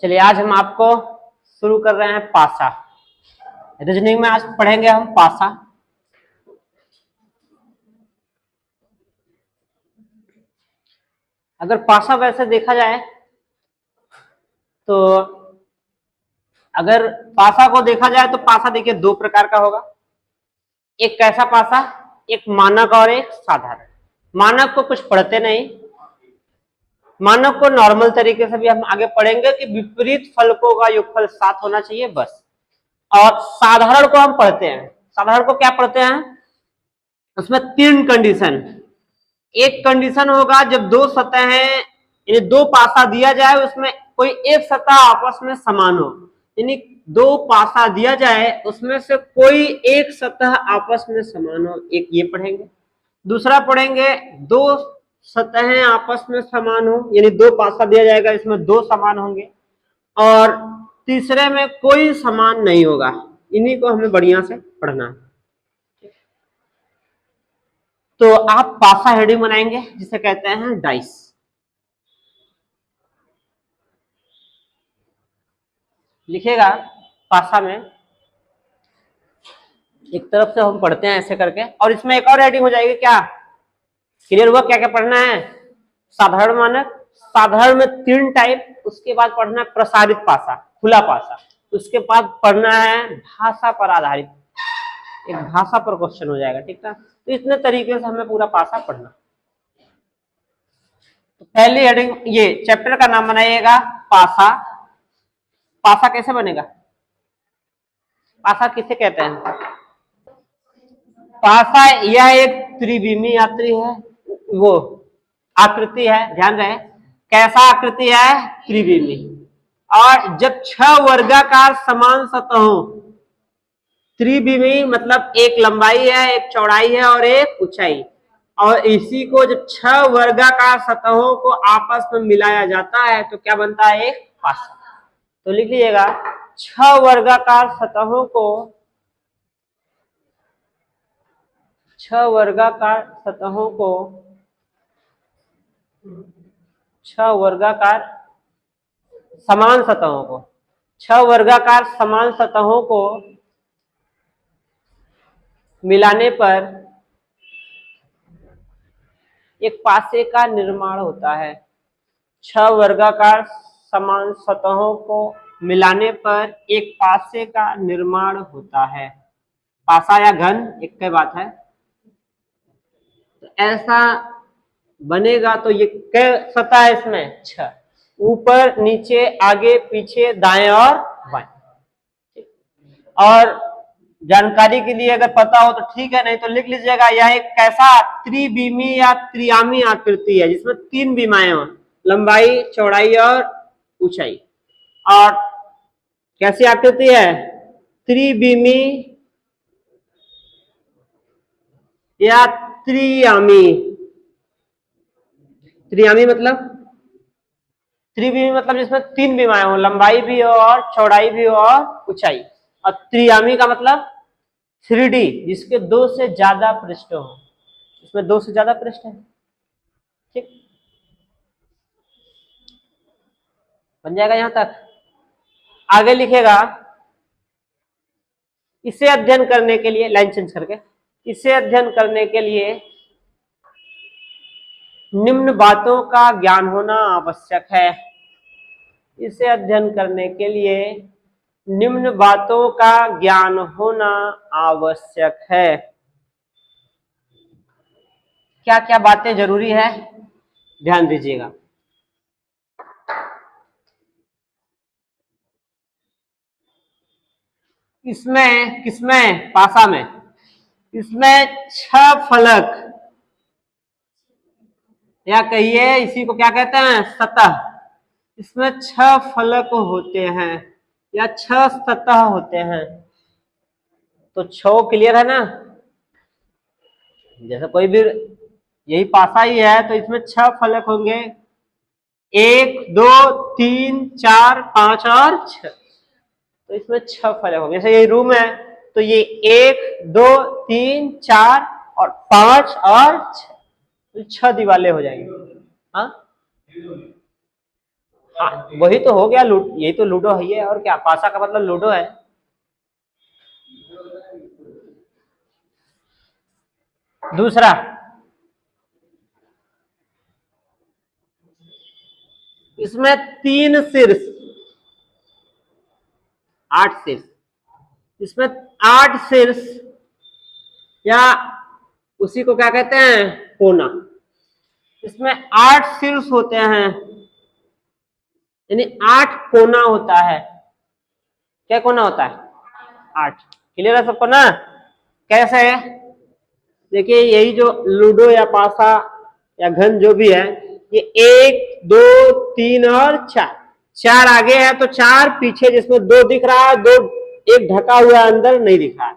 चलिए आज हम आपको शुरू कर रहे हैं पासा। रीजनिंग में आज पढ़ेंगे हम पासा। अगर पासा वैसे देखा जाए तो अगर पासा को देखा जाए तो पासा देखिए दो प्रकार का होगा। एक कैसा पासा, एक मानक और एक साधारण। मानक को कुछ पढ़ते नहीं, मानक को नॉर्मल तरीके से भी हम आगे पढ़ेंगे कि विपरीत फलकों का योगफल 7 होना चाहिए बस। और साधारण को हम पढ़ते हैं। साधारण को क्या पढ़ते हैं, उसमें 3 कंडीशन। एक कंडीशन होगा जब दो सतहें यानी दो पासा दिया जाए, उसमें कोई एक सतह आपस में समान हो, यानी दो पासा दिया जाए उसमें से कोई एक सतह आपस में समान हो, एक ये पढ़ेंगे। दूसरा पढ़ेंगे दो सतहें आपस में समान हो, यानी दो पासा दिया जाएगा इसमें दो समान होंगे। और तीसरे में कोई समान नहीं होगा। इन्हीं को हमें बढ़िया से पढ़ना है। तो आप पासा हेडिंग बनाएंगे जिसे कहते हैं डाइस। लिखेगा पासा में, एक तरफ से हम पढ़ते हैं ऐसे करके, और इसमें एक और हेडिंग हो जाएगी। क्या क्लियर हुआ क्या क्या पढ़ना है? साधारण मानक, साधारण में 3 टाइप, उसके बाद पढ़ना है प्रसारित पासा, खुला पासा, उसके बाद पढ़ना है भाषा पर आधारित, एक भाषा पर क्वेश्चन हो जाएगा। ठीक है, तो इतने तरीके से हमें पूरा पासा पढ़ना। तो पहली हेडिंग, ये चैप्टर का नाम बनाइएगा पासा। पासा कैसे बनेगा? पासा किसे कहते हैं? पासा यह एक त्रिविमी वो आकृति है, ध्यान रहे कैसा आकृति है, त्रिविमी। और जब 6 वर्गाकार समान सतहों, त्रिविमी मतलब एक लंबाई है, एक चौड़ाई है और एक ऊंचाई, और इसी को जब 6 वर्गाकार सतहों को आपस में मिलाया जाता है तो क्या बनता है? एक पासा। तो लिख लीजिएगा 6 वर्गाकार सतहों को, 6 वर्गाकार सतहों को, 6 वर्गाकार समान सतहों को, 6 वर्गाकार समान सतहों को मिलाने पर एक पासे का निर्माण होता है। 6 वर्गाकार समान सतहों को मिलाने पर एक पासे का निर्माण होता है। पासा या घन एक ही बात है। तो ऐसा बनेगा तो ये क्या सतह है इसमें? 6, ऊपर नीचे आगे पीछे दाएं और बाएं। और जानकारी के लिए अगर पता हो तो ठीक है, नहीं तो लिख लीजिएगा यह एक कैसा त्रिविमी या त्रियामी आकृति है जिसमें 3 विमाएं हो, लंबाई चौड़ाई और ऊंचाई। और कैसी आकृति है? त्रिविमी या त्रियामी। त्रियामी मतलब, त्रिविमी मतलब जिसमें 3 विमाएं हो, लंबाई भी हो और चौड़ाई भी हो और ऊंचाई। और त्रियामी का मतलब 3D, जिसके 2 से ज्यादा पृष्ठ हो। इसमें 2 से ज्यादा पृष्ठ है। ठीक, बन जाएगा यहां तक। आगे लिखेगा इसे अध्ययन करने के लिए, लाइन चेंज करके, इसे अध्ययन करने के लिए निम्न बातों का ज्ञान होना आवश्यक है। इसे अध्ययन करने के लिए निम्न बातों का ज्ञान होना आवश्यक है। क्या क्या बातें जरूरी है, ध्यान दीजिएगा। इसमें, किसमें? पासा में। इसमें 6 फलक, या कहिए इसी को क्या कहते हैं? सतह। इसमें 6 फलक होते हैं या 6 सतह होते हैं। तो 6 क्लियर है ना? जैसे कोई भी, यही पासा ही है तो इसमें 6 फलक होंगे, 1 2 3 4 5 और 6। तो इसमें 6 फलक होंगे। जैसे ये रूम है तो ये 1 2 3 4 और 5 और 6, तो 6 दीवारें हो जाएंगी। हाँ, हाँ वही तो हो गया, यही तो लूडो है ये, और क्या, पासा का मतलब लूडो है। दूसरा, इसमें 3 शीर्ष, 8 शीर्ष, इसमें 8 शीर्ष, या उसी को क्या कहते हैं, कोना। इसमें 8 शीर्ष होते हैं, यानी 8 कोना होता है। क्या कोना होता है, 8। क्लियर है सबको ना? कैसे है, देखिए यही जो लूडो या पासा या घन जो भी है, ये 1 2 3 और 4, 4 आगे है तो 4 पीछे, जिसमें 2 दिख रहा है, 2 एक ढका हुआ है, अंदर नहीं दिख रहा है।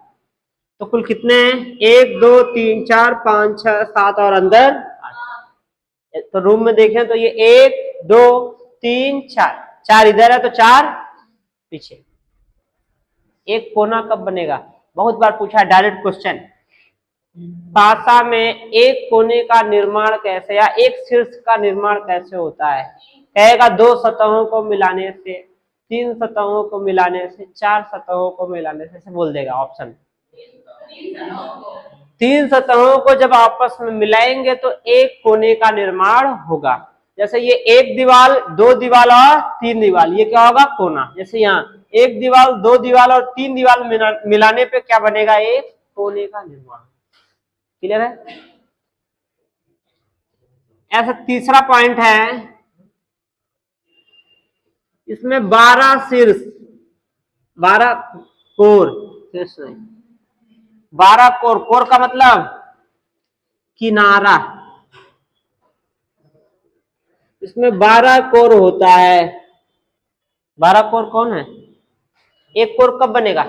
तो कुल कितने हैं, 1 2 3 4 5 6 7 और अंदर 8। तो रूम में देखें तो ये 1 2 3 4, 4 इधर है तो 4 पीछे। एक कोना कब बनेगा, बहुत बार पूछा है डायरेक्ट क्वेश्चन। पासा में एक कोने का निर्माण कैसे, या एक शीर्ष का निर्माण कैसे होता है? कहेगा 2 सतहों को मिलाने से, 3 सतहों को मिलाने से, 4 सतहों को मिलाने से बोल देगा ऑप्शन। 3 सतहों को जब आपस में मिलाएंगे तो एक कोने का निर्माण होगा। जैसे ये 1 दीवार 2 दीवार और 3 दीवार, ये क्या होगा, कोना। जैसे यहाँ 1 दीवार 2 दीवार और 3 दीवार मिलाने पे क्या बनेगा, एक कोने का निर्माण। क्लियर है? ऐसा तीसरा पॉइंट है, इसमें 12 शीर्ष, 12 कोर, शीर्ष नहीं, 12 कोर, कोर का मतलब किनारा। इसमें 12 कोर होता है। 12 कोर कौन है, एक कोर कब बनेगा,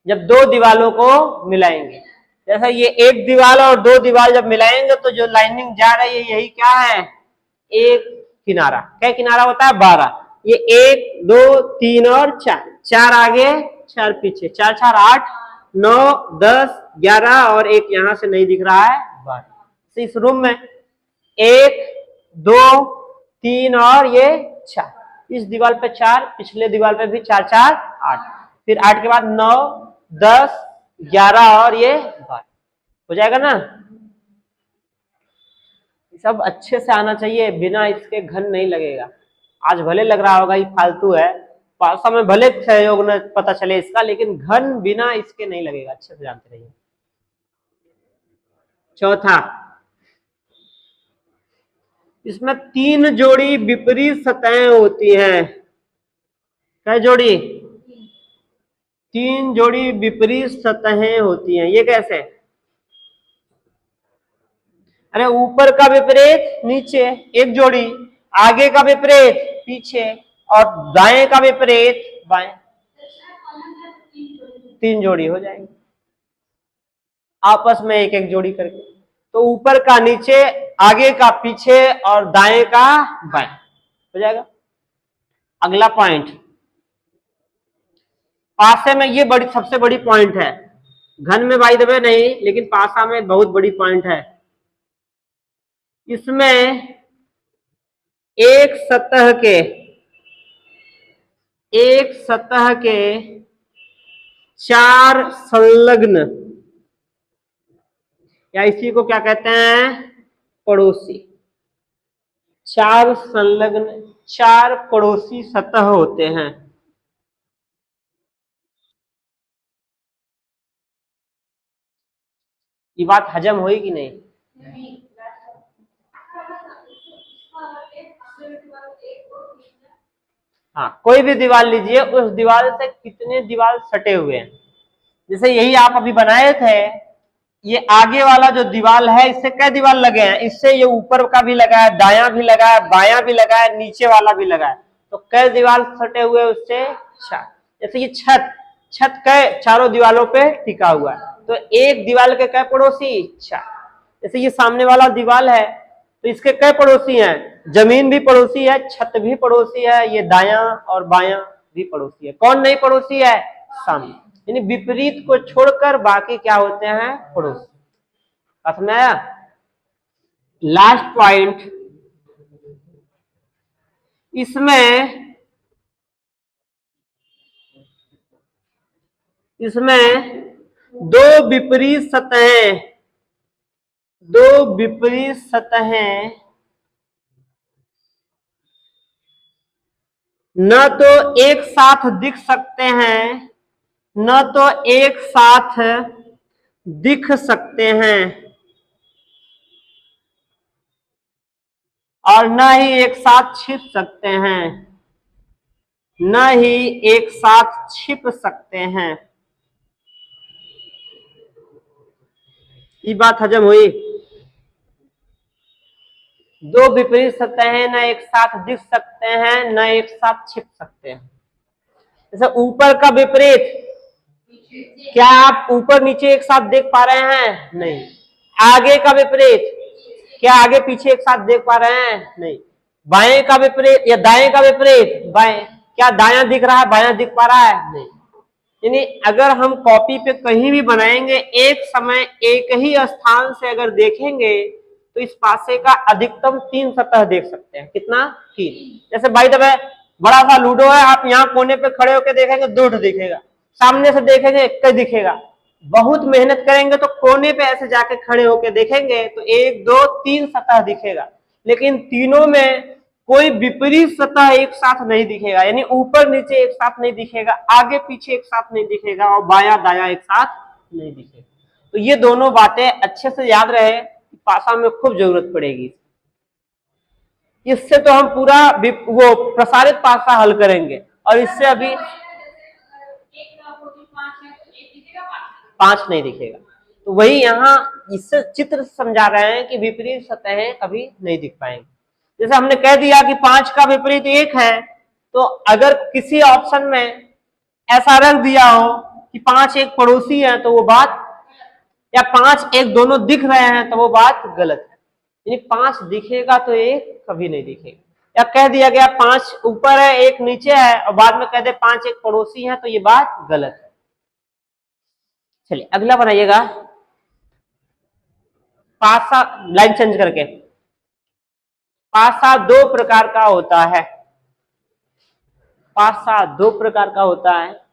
जब 2 दीवालों को मिलाएंगे। जैसा ये 1 दीवार और 2 दीवार जब मिलाएंगे तो जो लाइनिंग जा रही है, यही क्या है, एक किनारा। क्या किनारा होता है, 12। ये 1 2 3 और 4, 4 आगे 4 पीछे, 4 4 8 9 10 11 और एक यहां से नहीं दिख रहा है, 12। इस रूम में 1 2 3 और ये 4, इस दीवार पे 4, पिछले दीवार पे भी 4 4 8, फिर 8 के बाद 9 10 11 और ये 12 हो जाएगा ना। सब अच्छे से आना चाहिए, बिना इसके घन नहीं लगेगा। आज भले लग रहा होगा ये फालतू है, पासा में भले सहयोग न पता चले इसका, लेकिन घन बिना इसके नहीं लगेगा, अच्छे से जानते रहिए। चौथा, इसमें 3 जोड़ी विपरीत सतहें होती हैं। क्या जोड़ी, 3 जोड़ी विपरीत सतहें होती हैं। ये कैसे, अरे ऊपर का विपरीत नीचे एक जोड़ी, आगे का विपरीत पीछे, और दाएं का विपरीत बाएं, 3 जोड़ी हो जाएंगे आपस में एक एक जोड़ी करके। तो ऊपर का नीचे, आगे का पीछे और दाएं का बाएं हो जाएगा। अगला पॉइंट, पासे में ये बड़ी सबसे बड़ी पॉइंट है, घन में बाय द वे नहीं, लेकिन पासा में बहुत बड़ी पॉइंट है। इसमें एक सतह के 4 संलग्न, या इसी को क्या कहते हैं, पड़ोसी, 4 संलग्न, 4 पड़ोसी सतह होते हैं। ये बात हजम हुई कि नहीं? हाँ, कोई भी दीवार लीजिए, उस दीवार से कितने दीवार सटे हुए हैं। जैसे यही आप अभी बनाए थे, ये आगे वाला जो दीवार है, इससे क्या दीवार लगे हैं, इससे ये ऊपर का भी लगा है, दायां भी लगा है, बायां भी लगा है, नीचे वाला भी लगा है, तो कई दीवार सटे हुए उससे 4। जैसे ये छत कई चारों दीवारों पे टिका हुआ है, तो एक दीवार के कई पड़ोसी, 4। जैसे ये सामने वाला दीवार है, तो इसके कई पड़ोसी हैं, जमीन भी पड़ोसी है, छत भी पड़ोसी है, ये दायां और बायां भी पड़ोसी है। कौन नहीं पड़ोसी है, सामने, यानी विपरीत को छोड़कर बाकी क्या होते हैं, पड़ोसी। समझ में आया? लास्ट पॉइंट, इसमें दो विपरीत सतहें न तो एक साथ दिख सकते हैं, न तो एक साथ दिख सकते हैं, और न ही एक साथ छिप सकते हैं, न ही एक साथ छिप सकते हैं। ये बात हजम हुई? दो विपरीत सतहें न एक साथ दिख सकते हैं, न एक साथ छिप सकते हैं। जैसे ऊपर का विपरीत, क्या आप ऊपर नीचे एक साथ देख पा रहे हैं? नहीं। आगे का विपरीत, क्या आगे पीछे एक साथ देख पा रहे हैं? नहीं। बाएं का विपरीत या दाएं का विपरीत, बाएं, क्या दायां दिख रहा है, बायां दिख पा रहा है? नहीं। यानी अगर हम कॉपी पे कहीं भी बनाएंगे, एक समय एक ही स्थान से अगर देखेंगे तो इस पासे का अधिकतम 3 सतह देख सकते हैं। कितना? 3। जैसे भाई दबे बड़ा सा लूडो है, आप यहाँ कोने पे खड़े होकर देखेंगे 2 दिखेगा, सामने से देखेंगे 1 दिखेगा। बहुत मेहनत करेंगे तो कोने पे ऐसे जाके खड़े होकर देखेंगे तो 1 2 3 सतह दिखेगा, लेकिन तीनों में कोई विपरीत सतह एक साथ नहीं दिखेगा। यानी ऊपर नीचे एक साथ नहीं दिखेगा, आगे पीछे एक साथ नहीं दिखेगा, और बायां दायां एक साथ नहीं दिखेगा। तो ये दोनों बातें अच्छे से याद रहे, पासा में खूब जरूरत पड़ेगी। इससे तो हम पूरा वो प्रसारित पासा हल करेंगे, और इससे अभी 5 नहीं दिखेगा। तो वही यहाँ इससे चित्र समझा रहे हैं कि विपरीत सतहें कभी नहीं दिख पाएंगे। जैसे हमने कह दिया कि 5 का विपरीत 1 है, तो अगर किसी ऑप्शन में ऐसा रख दिया हो कि 5 एक पड़ोसी है तो वो बात, या 5 एक दोनों दिख रहे हैं तो वो बात गलत है। यानी 5 दिखेगा तो 1 कभी नहीं दिखेगा। या कह दिया गया 5 ऊपर है 1 नीचे है, और बाद में कह दे 5 एक पड़ोसी है, तो ये बात गलत है। चलिए अगला बनाइएगा। पासा, लाइन चेंज करके, पासा 2 प्रकार का होता है। पासा 2 प्रकार का होता है।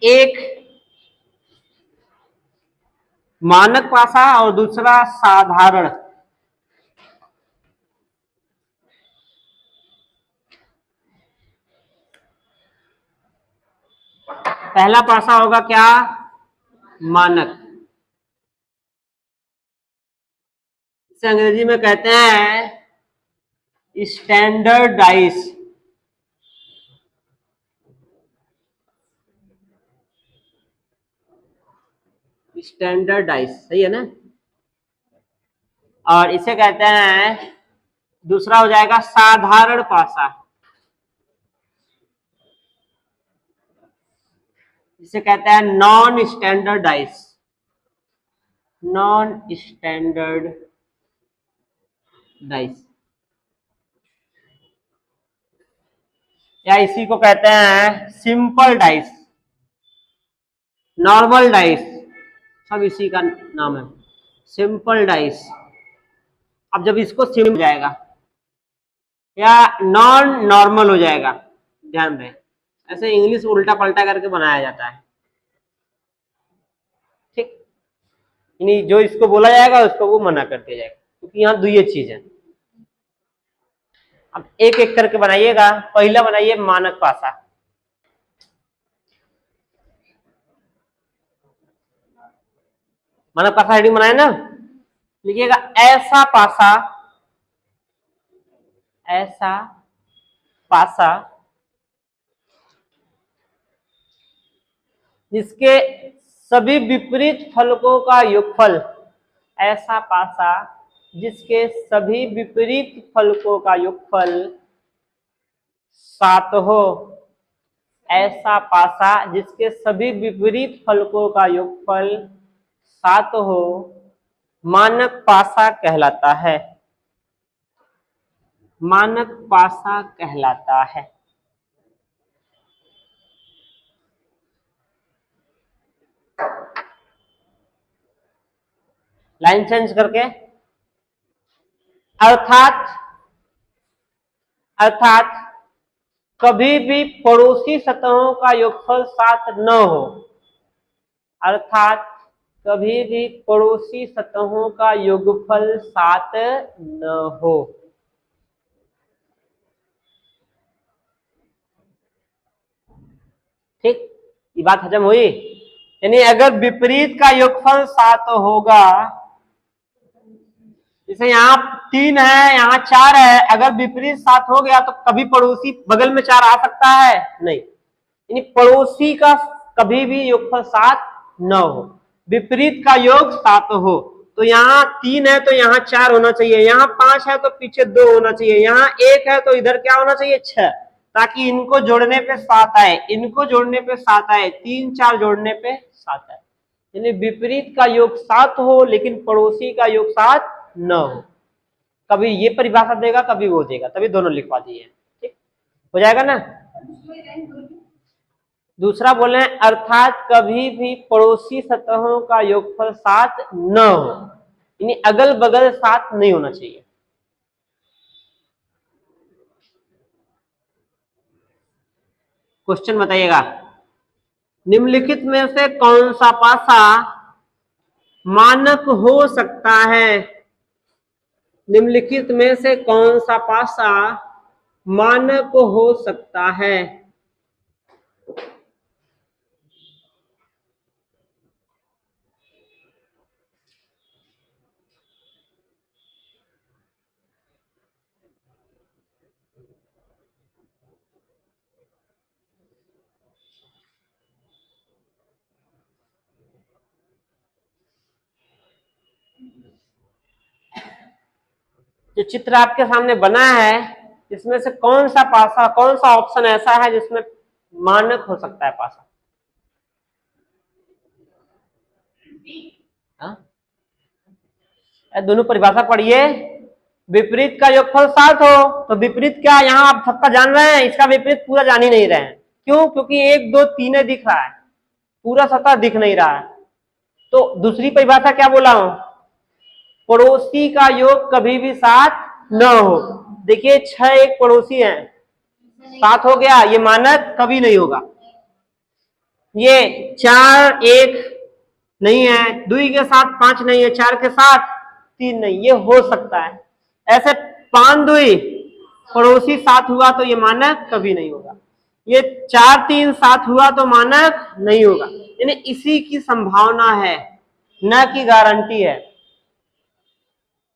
एक मानक पासा और दूसरा साधारण। पहला पासा होगा क्या? मानक। इसे अंग्रेजी में कहते हैं स्टैंडर्डाइज। स्टैंडर्डाइज सही है ना? और इसे कहते हैं, दूसरा हो जाएगा साधारण पासा। इसे कहते हैं नॉन स्टैंडर्डाइज। नॉन स्टैंडर्डाइज, या इसी को कहते हैं सिंपल डाइस, नॉर्मल डाइस, सब इसी का नाम है, सिंपल डाइस। अब जब इसको सिम हो जाएगा या नॉन नॉर्मल हो जाएगा, ध्यान रहे, ऐसे इंग्लिश उल्टा पलटा करके बनाया जाता है, ठीक। यानी जो इसको बोला जाएगा उसको वो मना कर दिया जाएगा, क्योंकि यहाँ दो ये चीज है। अब एक एक करके बनाइएगा। पहला बनाइए मानक पासा। मानक पासा हेडिंग बनाए ना, लिखिएगा ऐसा पासा, ऐसा पासा जिसके सभी विपरीत फलकों का योगफल, ऐसा पासा जिसके सभी विपरीत फलकों का योगफल 7 हो। ऐसा पासा जिसके सभी विपरीत फलकों का योगफल 7 हो, मानक पासा कहलाता है। मानक पासा कहलाता है। लाइन चेंज करके अर्थात अर्थात कभी भी पड़ोसी सतहों का योगफल 7 न हो। अर्थात कभी भी पड़ोसी सतहों का योगफल 7 न हो। ठीक, ये बात हजम हुई। यानी अगर विपरीत का योगफल 7 होगा, जैसे यहाँ 3 है, यहाँ 4 है, अगर विपरीत 7 हो गया तो कभी पड़ोसी बगल में 4 आ सकता है? नहीं। यानी पड़ोसी का कभी भी योगफल 7 न हो, विपरीत का योग 7 हो। तो यहाँ 3 है तो यहाँ 4 होना चाहिए, यहाँ 5 है तो पीछे 2 होना चाहिए, यहाँ 1 है तो इधर क्या होना चाहिए? 6, ताकि इनको जोड़ने पे 7 आए, इनको जोड़ने पे 7 आए, 3 4 जोड़ने पे 7 आए। यानी विपरीत का योग 7 हो लेकिन पड़ोसी का योग 7 न हो। कभी ये परिभाषा देगा, कभी वो देगा, तभी दोनों लिखवा दिए। ठीक हो जाएगा ना। दूसरा बोले अर्थात कभी भी पड़ोसी सतहों का योगफल 7 न हो, यानी अगल बगल 7 नहीं होना चाहिए। क्वेश्चन बताइएगा, निम्नलिखित में से कौन सा पासा मानक हो सकता है? निम्नलिखित में से कौन सा पासा मानक हो सकता है? जो चित्र आपके सामने बना है, इसमें से कौन सा पासा, कौन सा ऑप्शन ऐसा है जिसमें मानक हो सकता है पासा? दोनों परिभाषा पढ़िए। विपरीत का योगफल 7 हो तो विपरीत क्या यहाँ आप सबका जान रहे हैं, इसका विपरीत पूरा जान ही नहीं रहे हैं। क्यों? क्योंकि 1 2 3 दिख रहा है, पूरा सतह दिख नहीं रहा है। तो दूसरी परिभाषा क्या बोला हूं? पड़ोसी का योग कभी भी 7 न हो। देखिए 6 एक पड़ोसी है, 7 हो गया, ये मानक कभी नहीं होगा। ये 4 1 नहीं है, 2 के साथ 5 नहीं है, 4 के साथ 3 नहीं, ये हो सकता है। ऐसे 5 2 पड़ोसी 7 हुआ तो ये मानक कभी नहीं होगा। ये 4 3 7 हुआ तो मानक नहीं होगा। यानी इसी की संभावना है, न की गारंटी है।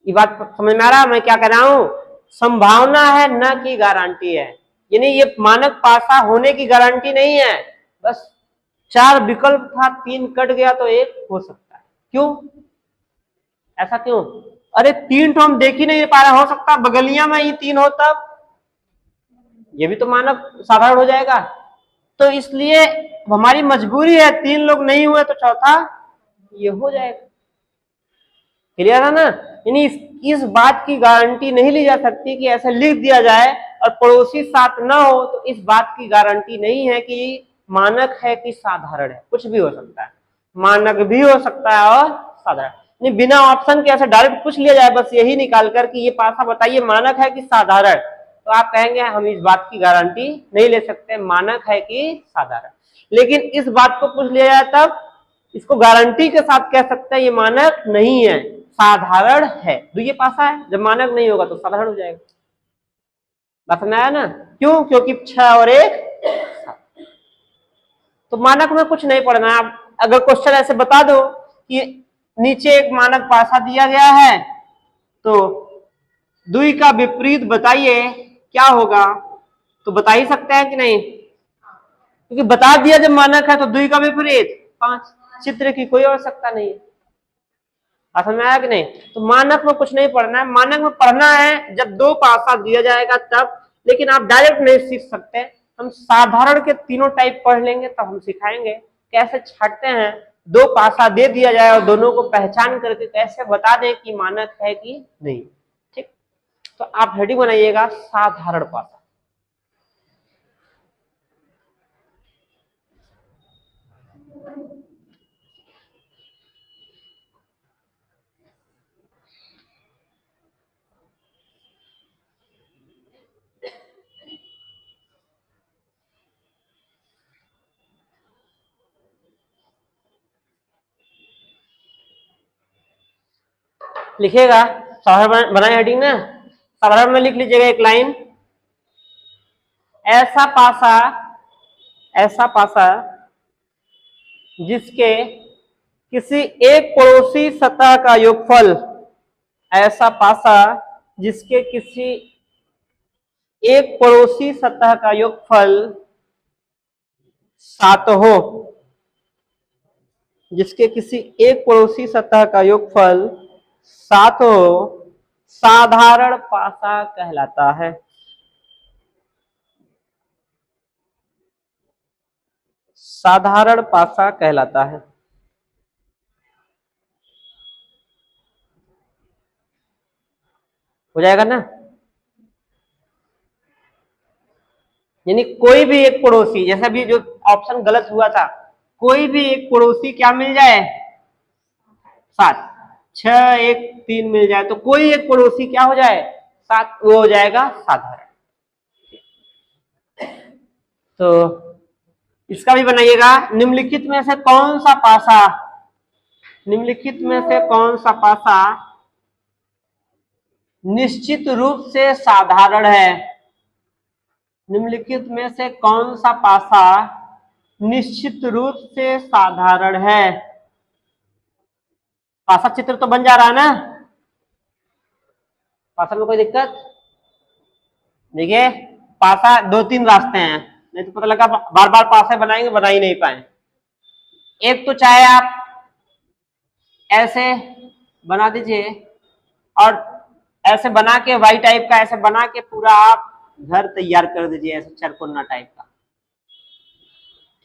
ये बात समझ में आ रहा है मैं क्या कह रहा हूं? संभावना है, न की गारंटी है। यानी ये मानक पासा होने की गारंटी नहीं है, बस 4 विकल्प था, 3 कट गया तो 1 हो सकता है। क्यों ऐसा क्यों? अरे 3 तो हम देख ही नहीं पा रहे, हो सकता बगलिया में ही 3 हो, तब ये भी तो मानक साधारण हो जाएगा। तो इसलिए हमारी मजबूरी है, 3 लोग नहीं हुए तो चौथा ये हो जाएगा। क्लियर है ना? यानी इस बात की गारंटी नहीं ली जा सकती कि ऐसे लिख दिया जाए और पड़ोसी 7 ना हो तो इस बात की गारंटी नहीं है कि मानक है कि साधारण है। कुछ भी हो सकता है, मानक भी हो सकता है और साधारण नहीं। बिना ऑप्शन के ऐसे डायरेक्ट पूछ लिया जाए बस यही निकाल कर कि ये पासा बताइए मानक है कि साधारण, तो आप कहेंगे हम इस बात की गारंटी नहीं ले सकते मानक है कि साधारण। लेकिन इस बात को पूछ लिया जाए तब इसको गारंटी के साथ कह सकते हैं ये मानक नहीं है, साधारण है। तो ये पासा है, जब मानक नहीं होगा तो साधारण हो जाएगा। बात समझ आया ना? क्यों? क्योंकि 6 और 1 तो मानक में कुछ नहीं पढ़ना है। अगर क्वेश्चन ऐसे बता दो कि नीचे एक मानक पासा दिया गया है तो 2 का विपरीत बताइए क्या होगा, तो बता ही सकते हैं कि नहीं? क्योंकि बता दिया जब मानक है तो 2 का विपरीत 5, चित्र की कोई आवश्यकता नहीं है। समझ में आया कि नहीं? तो मानक में कुछ नहीं पढ़ना है, मानक में पढ़ना है जब 2 पासा दिया जाएगा तब। लेकिन आप डायरेक्ट नहीं सीख सकते, हम साधारण के तीनों टाइप पढ़ लेंगे तब हम सिखाएंगे कैसे छाटते हैं। 2 पासा दे दिया जाए और दोनों को पहचान करके कैसे बता दें कि मानक है कि नहीं। ठीक, तो आप हेडिंग बनाइएगा साधारण पासा। लिखिएगा, साधारण बनाए हेडिंग ना, साधारण में लिख लीजिएगा एक लाइन, ऐसा पासा जिसके किसी एक पड़ोसी सतह का योगफल, ऐसा पासा जिसके किसी एक पड़ोसी सतह का योगफल 7 हो, जिसके किसी एक पड़ोसी सतह का योगफल 7 हो, साधारण पासा कहलाता है। साधारण पासा कहलाता है। हो जाएगा ना? यानी कोई भी एक पड़ोसी, जैसा भी जो ऑप्शन गलत हुआ था, कोई भी एक पड़ोसी क्या मिल जाए 7, 6 1 3 मिल जाए तो कोई एक पड़ोसी क्या हो जाए 7, वो हो जाएगा साधारण। तो इसका भी बनाइएगा, निम्नलिखित में से कौन सा पासा, निम्नलिखित में से कौन सा पासा निश्चित रूप से साधारण है, निम्नलिखित में से कौन सा पासा निश्चित रूप से साधारण है। पासा चित्र तो बन जा रहा है ना, पासा में कोई दिक्कत? देखिए पासा 2-3 रास्ते हैं, नहीं तो पता लगा बार बार पासा बनाएंगे, बना ही नहीं पाए। एक तो चाहे आप ऐसे बना दीजिए और ऐसे बना के वाई टाइप का ऐसे बना के पूरा आप घर तैयार कर दीजिए, ऐसे चरकोन्ना टाइप का,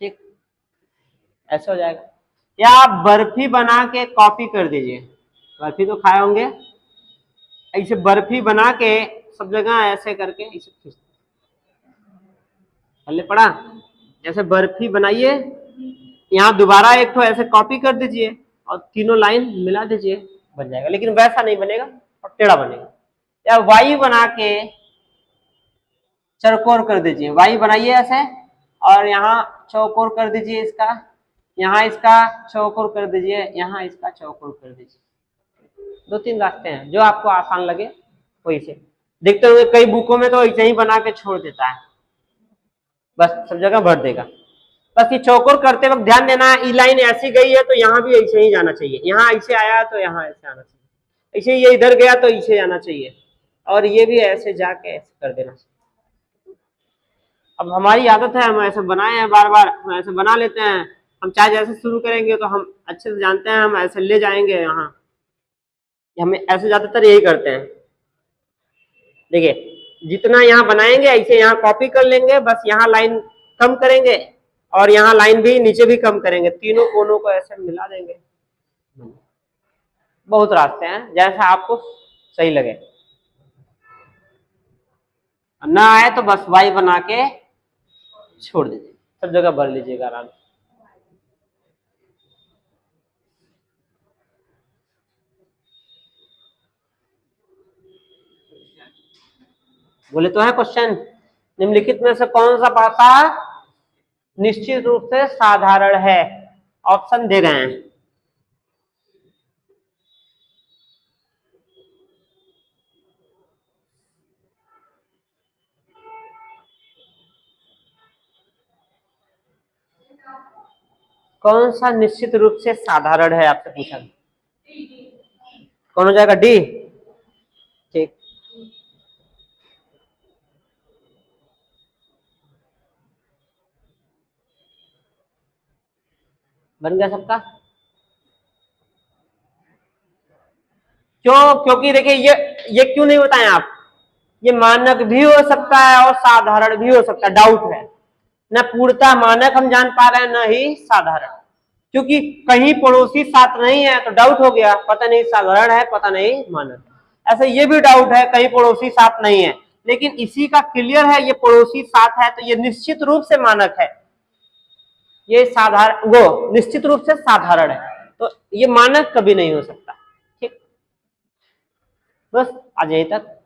ठीक, ऐसे हो जाएगा। या आप बर्फी बना के कॉपी कर दीजिए, बर्फी तो खाए होंगे, ऐसे बर्फी बना के सब जगह ऐसे करके इसे खींच पड़ा, जैसे बर्फी बनाइए, यहाँ दोबारा एक तो ऐसे कॉपी कर दीजिए और तीनों लाइन मिला दीजिए, बन जाएगा। लेकिन वैसा नहीं बनेगा और टेढ़ा बनेगा। या वाई बना के चौकोर कर दीजिए, वाई बनाइए ऐसे और यहाँ चौकोर कर दीजिए इसका, यहाँ इसका चौकोर कर दीजिए, यहाँ इसका चौकोर कर दीजिए। 2-3 रास्ते हैं, जो आपको आसान लगे वही से। देखते हुए कई बुकों में तो ऐसे ही बना के छोड़ देता है, बस सब जगह भर देगा। बस ये चौकोर करते वक्त ध्यान देना, ई लाइन ऐसी गई है तो यहाँ भी ऐसे ही जाना चाहिए, यहाँ ऐसे आया तो यहाँ ऐसे आना चाहिए, ऐसे ये इधर गया तो ऐसे जाना चाहिए, और ये भी ऐसे जाके ऐसे कर देना चाहिए। अब हमारी आदत है, हम ऐसे बनाए हैं बार बार, हम ऐसे बना लेते हैं। हम चाहे जैसे शुरू करेंगे तो हम अच्छे से जानते हैं, हम ऐसे ले जाएंगे यहाँ, हमें ऐसे ज्यादातर यही करते हैं। देखिए जितना यहाँ बनाएंगे ऐसे यहाँ कॉपी कर लेंगे, बस यहाँ लाइन कम करेंगे और यहाँ लाइन भी नीचे भी कम करेंगे, तीनों कोनों को ऐसे मिला देंगे। बहुत रास्ते हैं, जैसा आपको सही लगे। ना आए तो बस वाई बना के छोड़ दीजिए, सब जगह भर लीजिएगा आराम से। बोले तो है क्वेश्चन, निम्नलिखित में से कौन सा पासा निश्चित रूप से साधारण है, ऑप्शन दे रहे हैं। कौन सा निश्चित रूप से साधारण है आपसे पूछा, कौन हो जाएगा? डी, ठीक। बन गया सबका? क्यों? क्योंकि देखिए ये क्यों नहीं बताएं आप, ये मानक भी हो सकता है और साधारण भी हो सकता है, डाउट है न, पूर्णतः मानक हम जान पा रहे हैं न ही साधारण, क्योंकि कहीं पड़ोसी 7 नहीं है तो डाउट हो गया, पता नहीं साधारण है पता नहीं मानक। ऐसे ये भी डाउट है कहीं पड़ोसी 7 नहीं है, लेकिन इसी का क्लियर है ये पड़ोसी 7 है तो ये निश्चित रूप से मानक है, ये साधारण, वो निश्चित रूप से साधारण है, तो ये मानक कभी नहीं हो सकता। ठीक, बस आज यहीं तक।